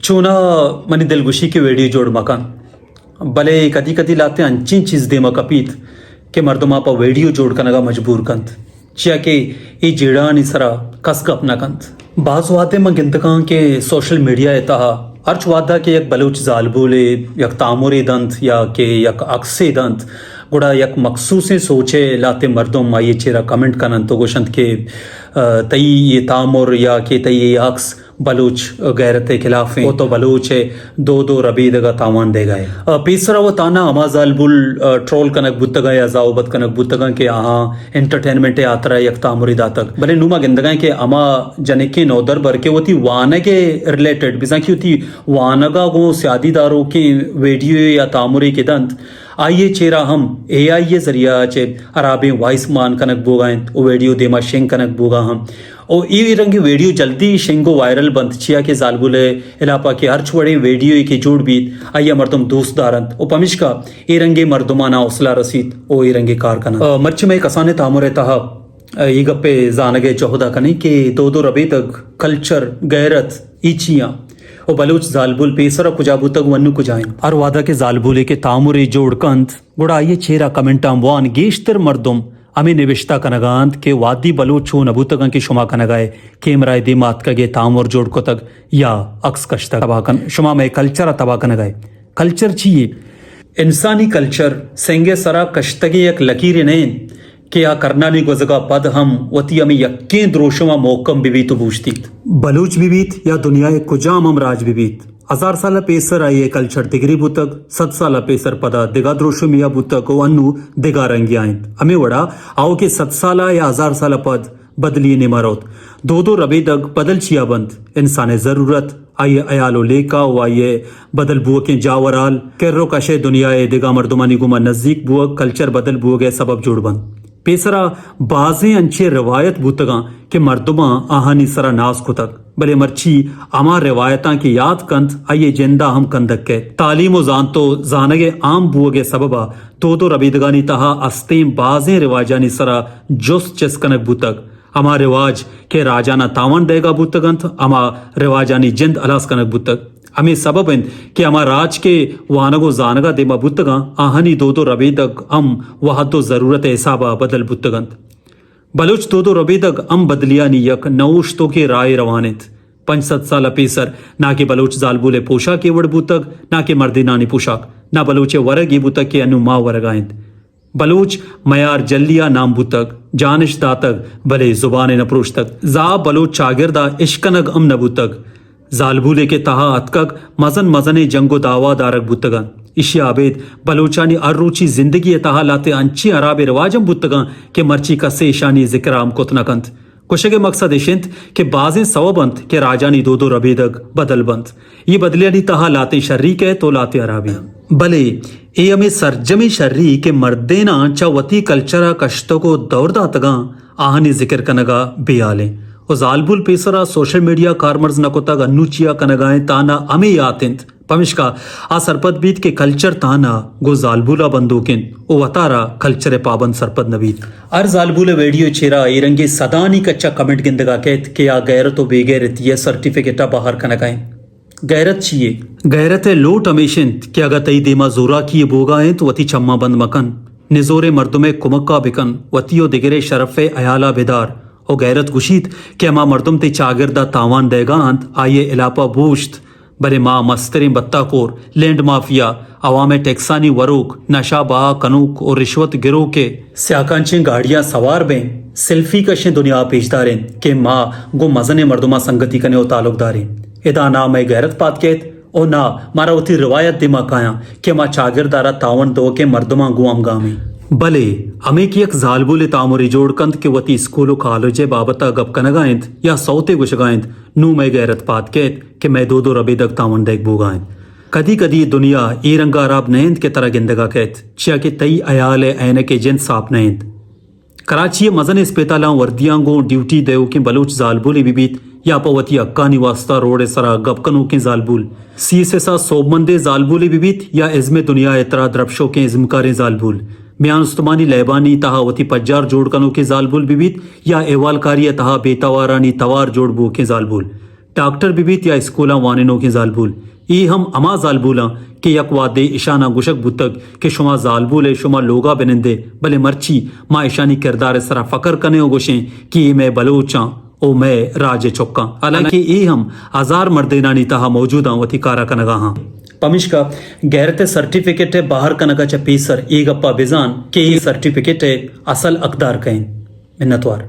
चूना मनी दिलगुशी के वेडियो जोड़ मकान भले कदी कदी लाते अंची चीज दे मकपीत के मर्दमा पा वेडियो जोड़ कनगा मजबूर कंत चिया के ये जेड़ा निसरा कस अपना कंत बाज वादे म गिंतका के सोशल मीडिया तहा अर्च वादा के यक बलूच जालबूले यक तामुरे दंत या के यक अक्से दंत गुड़ा यक मखसूसे सोचे लाते मर्दों मा ये चेरा कमेंट कनन तो गोशंत के तई ये तामुर या के तई ये अक्स बलूच गैरत के खिलाफ है वो तो बलूच है दो रबीद का तावान दे गए पीसरा वो ताना अमाजाल बुल ट्रोल कनक बुतगा या जाओबत कनक बुतगा के आहा एंटरटेनमेंट यात्रा यक तामुरी दातक भले नुमा गिंदगा के अमा जने के नौदर बर के वती वानगे रिलेटेड बिसा की होती वानगा गो स्यादीदारों की वीडियो या तामुरी के दंत आइए चेरा हम AI ये जरिया चे अराबे वॉइस मान कनक बोगाएं वो वीडियो देमा शेंग कनक बोगा हम और ये रंगे वीडियो जल्दी शेंगो वायरल बंद चिया के जालबुले इलापा के हर छुड़े वीडियो के जोड़ बीत आइए मर्दम दोस्त दारंत ओ पमिश का ये रंगे मर्दमाना हौसला रसीद ओ ये रंगे कार कना मर्च में कसाने तामुरे तहा ये गप्पे जानगे चौहदा कने के दो रबी तक कल्चर गैरत इचिया ओ बलूच जालबुल पेसर कुजाबू तक वन्नु कुजाएं और वादा के जालबुले के तामुरे जोड़ कंत गुड़ा ये चेरा कमेंटाम वान गेश्तर मर्दुम अमे निविष्टा कनगांत के वादी बलूचो नबूतगं के शुमा कनगाए केमराय दे मात कगे तामुर जोड़ को तक या अक्स कश्ता तबाकन शुमा में कल्चर तबाकन गए कल्चर चाहिए इंसानी कल्चर सेंगे सरा कश्तगे एक लकीर ने के आ करना नहीं गुजगा पद हम वती हमें यक्के द्रोशमा मोकम बिबीत बूझतीत बलूच बिबीत या दुनिया कुजाम हम राज बिबीत 1000 साल पेसर आइए कल्चर दिगरी बुतक 7 साल पेसर पदा दिगा द्रोशम या बुतक ओ अन्नु दिगा रंगी आयन हमें वड़ा आओ के 7 साल या 1000 साल पद बदली निमारोत दो रबे दग बदल चिया बंद इंसान जरूरत आइए अयालो लेका ओ आइए बदल बुआ के जावराल कर्रो कशे दुनिया दिगा मर्दुमानी गुमा नजदीक बुआ कल्चर बदल बुआ के सबब जोड़ बंद पेसरा बाजे अंचे रवायत बुतगा के मर्दुमा आहानी सरा नास कुतक भले मर्ची अमा रिवायता की याद कंत आइए जिंदा हम कंदक के तालीम जानतो जानगे आम बुअगे सबबा दो रबीदगानी तहा अस्तेम बाजे रिवाजानी सरा जोस चस्कनक बुतक अमा रिवाज के राजाना तावन देगा बुतगंत अमा रिवाजानी जिंद अलास कनक बुतक हमें सबब कि अमा राज के वानगो जानगा देमा बुतगा आहनी दो रबीदग हम वह तो जरूरत हिसाबा बदल बुतगंत बलूच दो रबीदग हम बदलिया नी यक नौश तो के राय रवानित 5-7 साल पेसर ना के बलूच जालबुले पोशाक के वड़ बुतक ना के मर्दिनानी पोशाक ना बलूचे वरग ये बुतक के अनु माँ वरगायंत बलूच मयार जल्लिया नाम बुतक जानिश दातक भले जुबान नप्रोश तक जा बलूच चागिरदा इश्कनग अम नबुतक जालबूले के तहा अतकक मजने जंगो दावा दारक बुतगा इशिया आबेद बलूचानी अर्रुचि जिंदगी तहा लाते अंची अराबे रवाजम बुतगा के मर्ची का सेशानी जिक्राम कोतनकंत कुशगे मकसद इशिंत के बाजें सवबंत के राजानी दो रबेदग बदल बंत ये बदलियानी तहा लाते शर्री के तो लाते अराबी भले ए हमें सरजमी शर्री के मर्देना चवती कल्चरा कश्तो को दौरदा तगा आहनी जिक्र कनगा बेआले ओ जालबुल पेसरा सोशल मीडिया कारमर्ज नकोतग अन्नुचिया कनगाए ताना अमे यातिंत पमिश्का आ सरपद बीत के कल्चर ताना गो जालबुला बंदूकिन ओ वतारा कल्चर पाबंद सरपद नबीत अर जालबुले वीडियो चेरा इरंगे सदानी कच्चा कमेंट गिंदगा कहत के आ गैरत ओ बेगैरत ये सर्टिफिकेटा बाहर कनगाए गैरत चाहिए गैरत है लोट हमेशिंत के अगर तई देमा जोरा की बोगाए तो वती चम्मा बंद मकन निजोरे मर्दुमे कुमक्का बिकन वतियो दिगरे शरफे अयाला बेदार ओ गैरत गुशीत के माँ मर्दुम ते चागिरदा तावान देगा अंत आइए इलापा बूश्त बरे माँ मस्तरे बत्ताकोर लैंड माफिया अवामे टेक्सानी वरूक नशा बा कनूक और रिश्वत गिरोह के स्याकांचे गाड़ियां सवार बें सेल्फी कशे दुनिया पेशदारें के माँ गो मजने मर्दुमा संगति कने ओ तालुकदारें इदा ना मैं गैरत पात केत ओ ना मारा उती रिवायत दिमा काया के माँ चागिरदारा तावन दो के मर्दुमा गुआम गामी भले हमें की एक जालबुले तामुरी जोड़कंत के वती स्कूलो कॉलेजे बाबता गप कनगायंत या सौते गुशगायंत नू मैं गैरत पात केत के मैं दो रबी दग तावन देख बोगायंत कदी कदी दुनिया ए रंगा राब नयंत के तरह गिंदगा कहत चिया के तई अयाल ऐन के जिन साप नयंत कराची मजन इस्पेताला वर्दियांगो ड्यूटी देव के बलूच जालबुले बिबीत या पवती अक्का निवास्ता रोड सरा गपकनों के जालबुल सी से सा सोबमंदे जालबुले बिबीत या इज्मे दुनिया इतरा द्रपशो के इज्मकारे जालबुल म्यान उस्तमानी लैबानी तहा वती पज्जार जोड़कनों के जालबुल बिबीत या एवालकारी तहा बेतवारानी तवार जोड़बू के जालबुल डॉक्टर बिबीत या स्कूला वानिनो की जालबुल ई हम अमा जालबुला के यक वादे ईशाना गुशक बुतक के शुमा जालबुल शुमा लोगा बिनंदे भले मर्ची माँ ईशानी किरदार सरा फकर कने हो गोशें कि मैं बलोचा ओ मैं राज चौका हालांकि ई हम हजार मर्देनानी तहा मौजूदा वती कारा कनगा हाँ पमिश्का गैरते सर्टिफिकेट बाहर कनगा च पीसर ई गप्पा बिजान के ई सर्टिफिकेट असल अकदार कहें मिन्नतवार